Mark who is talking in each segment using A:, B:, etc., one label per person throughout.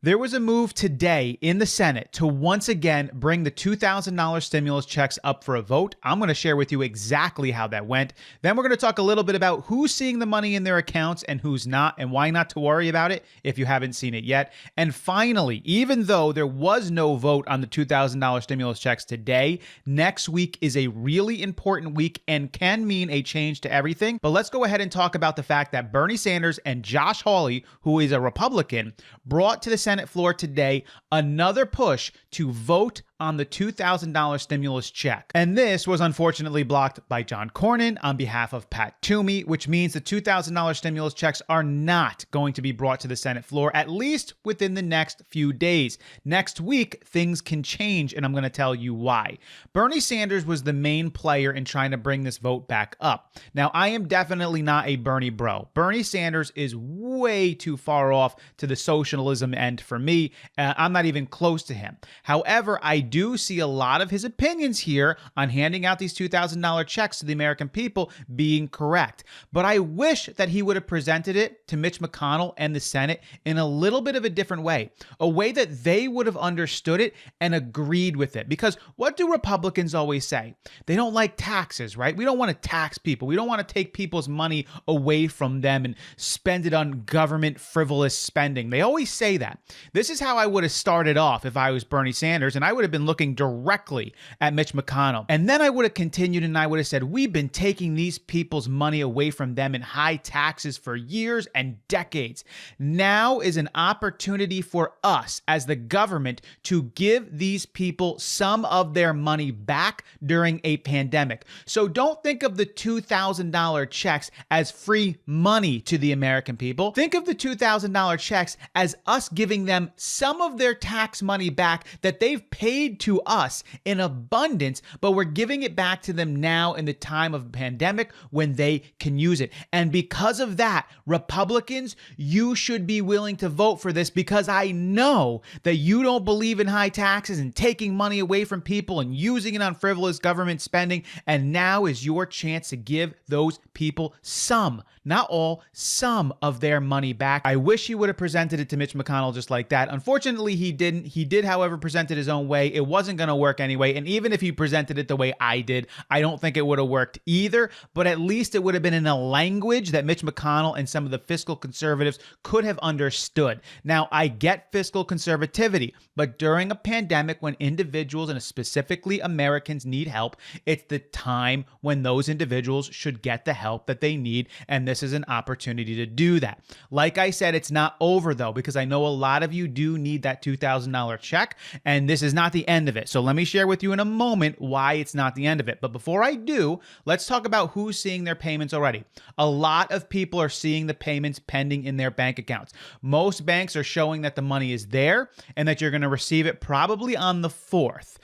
A: There was a move today in the Senate to once again bring the $2,000 stimulus checks up for a vote. I'm going to share with you exactly how that went. Then we're going to talk a little bit about who's seeing the money in their accounts and who's not, and why not to worry about it if you haven't seen it yet. And finally, even though there was no vote on the $2,000 stimulus checks today, next week is a really important week and can mean a change to everything. But let's go ahead and talk about the fact that Bernie Sanders and Josh Hawley, who is a Republican, brought to the Senate floor today another push to vote on the $2,000 stimulus check. And this was unfortunately blocked by John Cornyn on behalf of Pat Toomey, which means the $2,000 stimulus checks are not going to be brought to the Senate floor, at least within the next few days. Next week, things can change, and I'm going to tell you why. Bernie Sanders was the main player in trying to bring this vote back up. Now, I am definitely not a Bernie bro. Bernie Sanders is way too far off to the socialism end for me. I'm not even close to him. However, I do see a lot of his opinions here on handing out these $2,000 checks to the American people being correct. But I wish that he would have presented it to Mitch McConnell and the Senate in a little bit of a different way, a way that they would have understood it and agreed with it. Because what do Republicans always say? They don't like taxes, right? We don't want to tax people. We don't want to take people's money away from them and spend it on government frivolous spending. They always say that. This is how I would have started off if I was Bernie Sanders, and I would have been looking directly at Mitch McConnell. And then I would have continued and I would have said, we've been taking these people's money away from them in high taxes for years and decades. Now is an opportunity for us as the government to give these people some of their money back during a pandemic. So don't think of the $2,000 checks as free money to the American people. Think of the $2,000 checks as us giving them some of their tax money back that they've paid to us in abundance, but we're giving it back to them now in the time of a pandemic when they can use it. And because of that, Republicans, you should be willing to vote for this, because I know that you don't believe in high taxes and taking money away from people and using it on frivolous government spending. And now is your chance to give those people some, not all, some of their money back. I wish he would have presented it to Mitch McConnell just like that. Unfortunately, he didn't. He did, however, present it his own way. It wasn't going to work anyway. And even if he presented it the way I did, I don't think it would have worked either. But at least it would have been in a language that Mitch McConnell and some of the fiscal conservatives could have understood. Now, I get fiscal conservativity, but during a pandemic when individuals and specifically Americans need help, it's the time when those individuals should get the help that they need. And this is an opportunity to do that. Like I said, it's not over though, because I know a lot of you do need that $2,000 check, and this is not the end of it. So let me share with you in a moment why it's not the end of it. But before I do, let's talk about who's seeing their payments already. A lot of people are seeing the payments pending in their bank accounts. Most banks are showing that the money is there and that you're going to receive it probably on the 4th.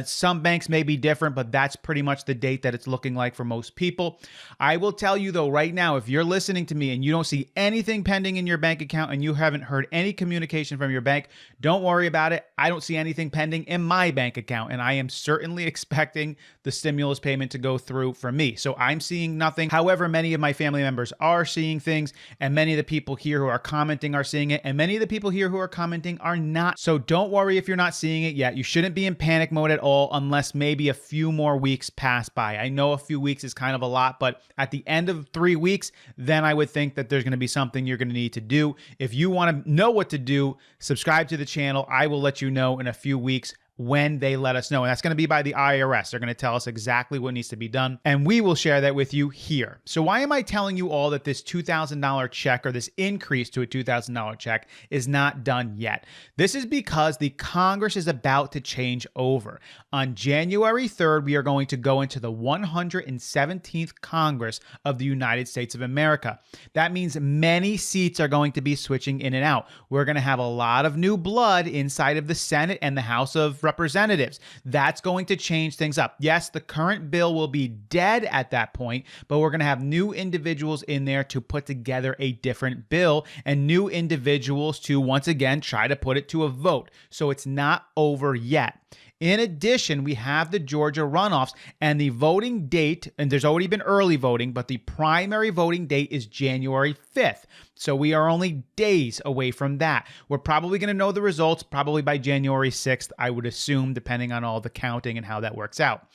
A: Some banks may be different, but that's pretty much the date that it's looking like for most people. I will tell you though, right now, if you're listening to me and you don't see anything pending in your bank account and you haven't heard any communication from your bank, don't worry about it. I don't see anything pending in my bank account, and I am certainly expecting the stimulus payment to go through for me. So I'm seeing nothing. However, many of my family members are seeing things, and many of the people here who are commenting are seeing it, and many of the people here who are commenting are not. So don't worry if you're not seeing it yet. You shouldn't be in panic mode at all unless maybe a few more weeks pass by. I know a few weeks is kind of a lot, but at the end of 3 weeks, then I would think that there's going to be something you're going to need to do. If you want to know what to do, subscribe to the channel. I will let you know in a few weeks when they let us know. And that's going to be by the IRS. They're going to tell us exactly what needs to be done, and we will share that with you here. So why am I telling you all that this $2,000 check, or this increase to a $2,000 check, is not done yet? This is because the Congress is about to change over. On January 3rd, we are going to go into the 117th Congress of the United States of America. That means many seats are going to be switching in and out. We're going to have a lot of new blood inside of the Senate and the House of Representatives. That's going to change things up. Yes, the current bill will be dead at that point, but we're going to have new individuals in there to put together a different bill, and new individuals to once again try to put it to a vote. So it's not over yet. In addition, we have the Georgia runoffs and the voting date, and there's already been early voting, but the primary voting date is January 5th. So we are only days away from that. We're probably going to know the results probably by January 6th, I would assume, depending on all the counting and how that works out.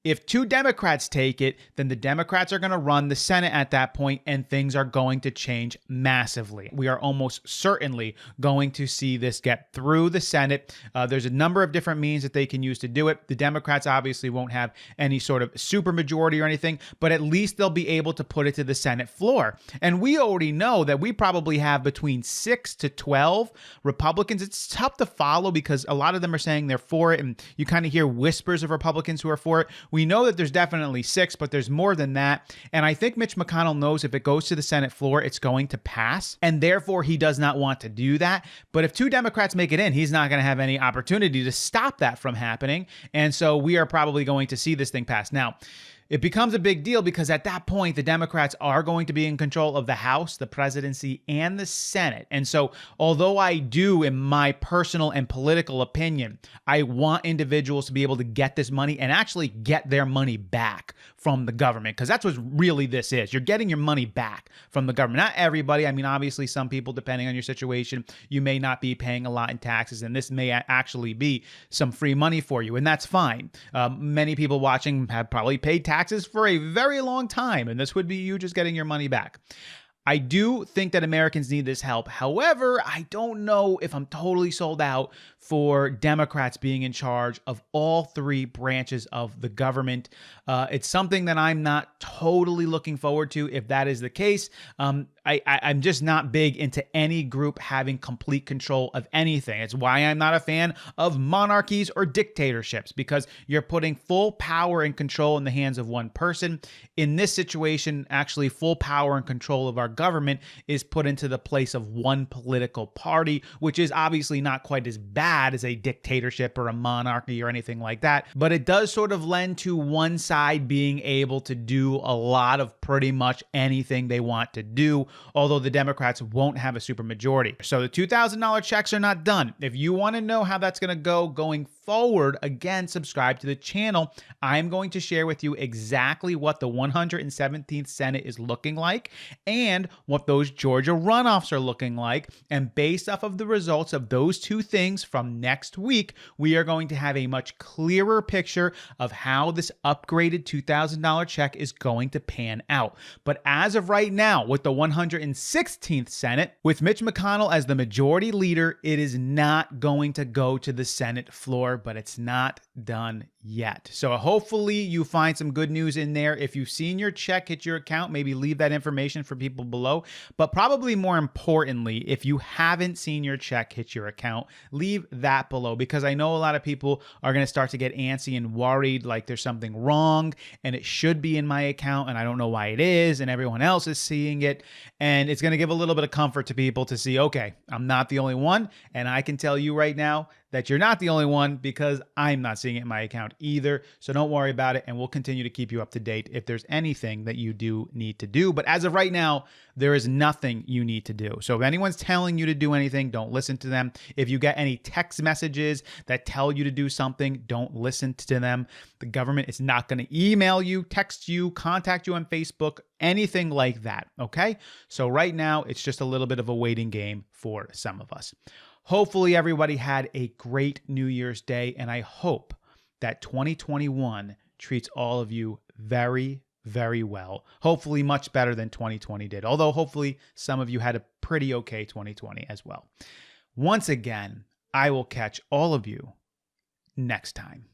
A: If 2 Democrats take it, then the Democrats are going to run the Senate at that point, and things are going to change massively. We are almost certainly going to see this get through the Senate. There's a number of different means that they can use to do it. The Democrats obviously won't have any sort of supermajority or anything, but at least they'll be able to put it to the Senate floor. And we already know that we probably have between 6 to 12 Republicans. It's tough to follow because a lot of them are saying they're for it, and you kind of hear whispers of Republicans who are for it. We know that there's definitely 6, but there's more than that. And I think Mitch McConnell knows if it goes to the Senate floor, it's going to pass. And therefore, he does not want to do that. But if 2 Democrats make it in, he's not going to have any opportunity to stop that from happening. And so we are probably going to see this thing pass. Now, it becomes a big deal because at that point, the Democrats are going to be in control of the House, the presidency, and the Senate. And so although I do, in my personal and political opinion, I want individuals to be able to get this money and actually get their money back from the government, because that's what really this is. You're getting your money back from the government. Not everybody. I mean, obviously, some people, depending on your situation, you may not be paying a lot in taxes, and this may actually be some free money for you, and that's fine. Many people watching have probably paid taxes for a very long time, and this would be you just getting your money back. I do think that Americans need this help. However, I don't know if I'm totally sold out for Democrats being in charge of all 3 branches of the government. It's something that I'm not totally looking forward to if that is the case. I'm just not big into any group having complete control of anything. It's why I'm not a fan of monarchies or dictatorships, because you're putting full power and control in the hands of one person. In this situation, actually, full power and control of our government is put into the place of one political party, which is obviously not quite as bad as a dictatorship or a monarchy or anything like that. But it does sort of lend to one side being able to do a lot of pretty much anything they want to do, although the Democrats won't have a supermajority. So the $2,000 checks are not done. If you want to know how that's going to go going forward, again, subscribe to the channel. I'm going to share with you exactly what the 117th Senate is looking like and what those Georgia runoffs are looking like. And based off of the results of those 2 things from next week, we are going to have a much clearer picture of how this upgraded $2,000 check is going to pan out. But as of right now, with the 116th Senate, with Mitch McConnell as the majority leader, it is not going to go to the Senate floor, but it's not done yet. So hopefully you find some good news in there. If you've seen your check hit your account, maybe leave that information for people below. But probably more importantly, if you haven't seen your check hit your account, leave that below, because I know a lot of people are going to start to get antsy and worried like there's something wrong and it should be in my account and I don't know why it is and everyone else is seeing it. And it's going to give a little bit of comfort to people to see, okay, I'm not the only one. And I can tell you right now that you're not the only one, because I'm not seeing it in my account either. So don't worry about it, and we'll continue to keep you up to date if there's anything that you do need to do. But as of right now, there is nothing you need to do. So if anyone's telling you to do anything, don't listen to them. If you get any text messages that tell you to do something, don't listen to them. The government is not going to email you, text you, contact you on Facebook, anything like that, okay? So right now, it's just a little bit of a waiting game for some of us. Hopefully everybody had a great New Year's Day, and I hope that 2021 treats all of you very, very well. Hopefully much better than 2020 did, although hopefully some of you had a pretty okay 2020 as well. Once again, I will catch all of you next time.